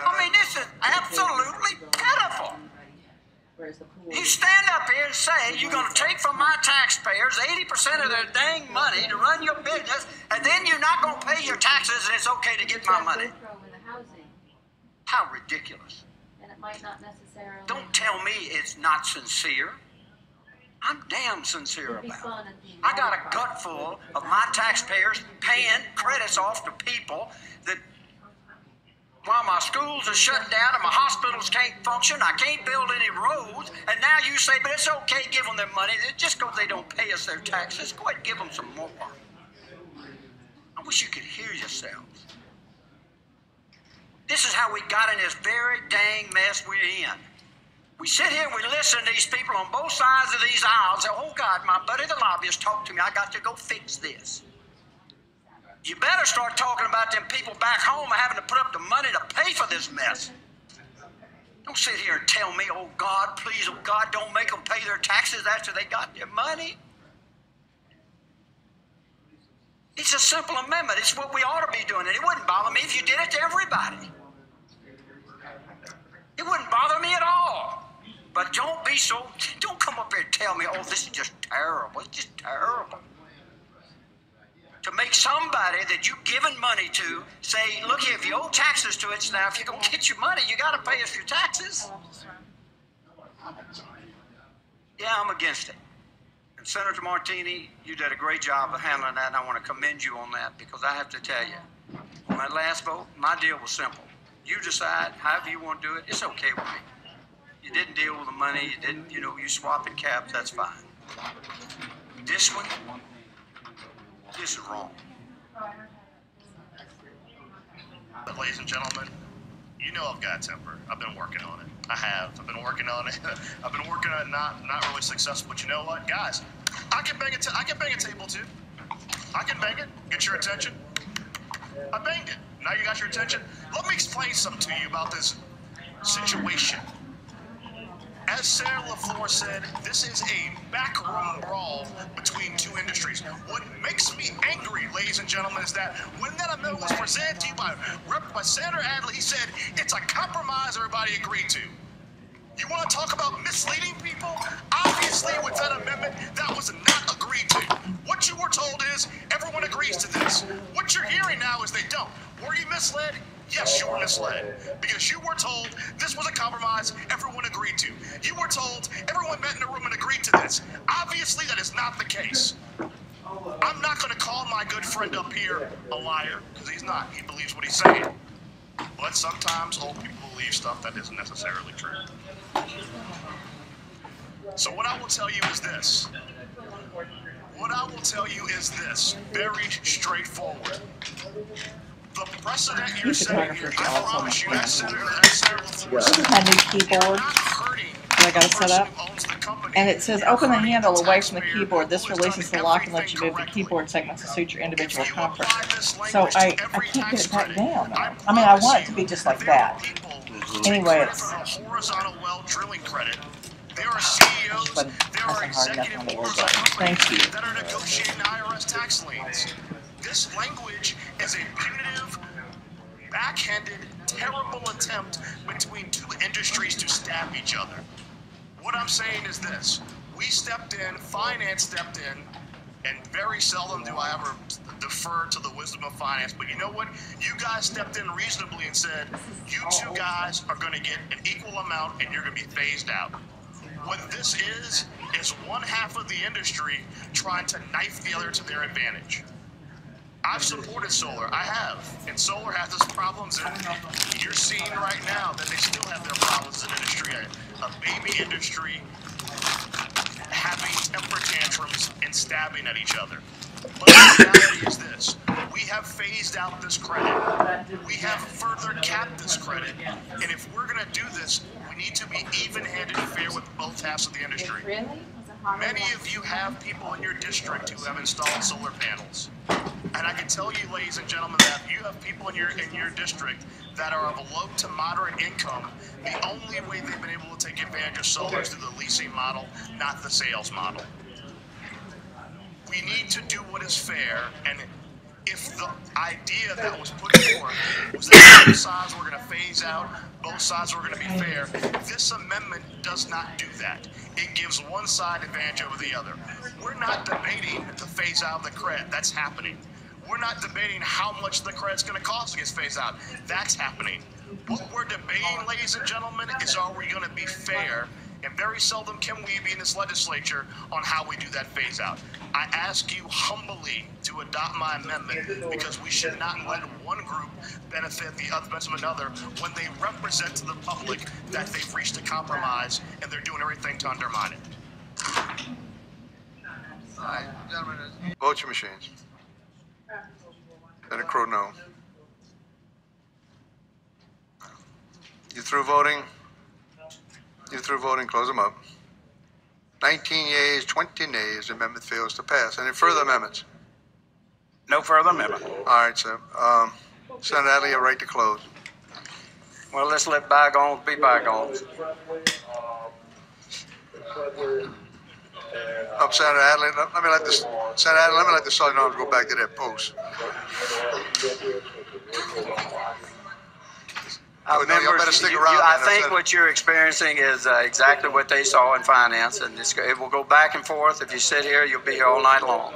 I mean, this is absolutely pitiful. You stand up here and say you're going to take from my taxpayers 80% of their dang money to run your business, and then you're not going to pay your taxes and it's okay to get my money. How ridiculous. And it might not necessarily... Don't tell me it's not sincere. I'm damn sincere about it. I got a gut full of my taxpayers paying credits off to people that, while my schools are shut down and my hospitals can't function, I can't build any roads, and now you say, but it's okay, give them their money. Just because they don't pay us their taxes, go ahead and give them some more. I wish you could hear yourselves. This is how we got in this very dang mess we're in. We sit here and we listen to these people on both sides of these aisles and say, oh God, my buddy the lobbyist talked to me, I got to go fix this. You better start talking about them people back home having to put up the money to pay for this mess. Don't sit here and tell me, oh God, please, oh God, don't make them pay their taxes after they got their money. It's a simple amendment. It's what we ought to be doing. And it wouldn't bother me if you did it to everybody. It wouldn't bother me at all. But don't come up here and tell me, oh, this is just terrible. It's just terrible. To make somebody that you've given money to say, look here, if you owe taxes to it, now if you're going to get your money, you got to pay us your taxes. Yeah, I'm against it. And Senator Martini, you did a great job of handling that, and I want to commend you on that, because I have to tell you, on that last vote, my deal was simple. You decide however you want to do it, it's okay with me. You didn't deal with the money, you didn't, you swapping caps, that's fine. This one, this is wrong. Ladies and gentlemen, you know I've got temper. I've been working on it. I have. I've been working on it. I've been working on it, not really successful. But you know what, guys? I can bang a table too. I can bang it. Get your attention. I banged it. Now you got your attention. Let me explain something to you about this situation. As Senator LaFleur said, this is a backroom brawl between two industries. What makes me angry, ladies and gentlemen, is that when that amendment was presented to you by Senator Adley, he said it's a compromise everybody agreed to. You want to talk about misleading people? Obviously, with that amendment, that was not agreed to. What you were told is everyone agrees to this. What you're hearing now is they don't. Were you misled? Yes, you were misled, because you were told this was a compromise everyone agreed to. You were told everyone met in a room and agreed to this. Obviously, that is not the case. I'm not going to call my good friend up here a liar, because he's not. He believes what he's saying. But sometimes old people believe stuff that isn't necessarily true. So what I will tell you is this. Very straightforward. The precedent you're setting here, I promise you, as Senator LaFleur said, my new keyboard that I got to set up, and it says open the handle away from the keyboard. This releases the lock and lets you move the keyboard segments to suit your individual comfort. So I can't get it back down. I mean, I want it to be just like that. Anyway, it's horizontal well drilling credit. There are CEOs, there are executive boards of companies that are negotiating IRS tax liens. This language is a punitive, backhanded, terrible attempt between two industries to stab each other. What I'm saying is this. We stepped in, finance stepped in, and very seldom do I ever defer to the wisdom of finance. But you know what? You guys stepped in reasonably and said, you two guys are going to get an equal amount and you're going to be phased out. What this is one half of the industry trying to knife the other to their advantage. I've supported solar, I have, and solar has its problems, and you're seeing right now that they still have their problems in industry, a baby industry having temper tantrums and stabbing at each other. But the reality is this, we have phased out this credit, we have further capped this credit, and if we're going to do this, we need to be even-handed and fair with both halves of the industry. Many of you have people in your district who have installed solar panels. And I can tell you, ladies and gentlemen, that if you have people in your district that are of a low to moderate income, the only way they've been able to take advantage of solar is through the leasing model, not the sales model. We need to do what is fair, and if the idea that was put forth was that both sides were going to phase out, both sides were going to be fair, this amendment does not do that. It gives one side advantage over the other. We're not debating the phase out of the credit. That's happening. We're not debating how much the credit's going to cost to get phased out. That's happening. What we're debating, ladies and gentlemen, is are we going to be fair? And very seldom can we be in this legislature on how we do that phase out. I ask you humbly to adopt my amendment because we should not let one group benefit the other of another when they represent to the public that they've reached a compromise and they're doing everything to undermine it. All right, gentlemen. Vote your machines. Senator Crow, no. You through voting? You through voting? Close them up. 19 yeas, 20 nays. The amendment fails to pass. Any further amendments? No further amendment. All right, sir. Senator Adley, you have right to close. Well, let's let bygones be bygones. Senator Adley, let me let this. Senator Adley, let me let the Sergeant Arms go back to their post. Y'all better stick around. I think what you're experiencing is exactly what they saw in finance, and it will go back and forth. If you sit here, you'll be here all night long.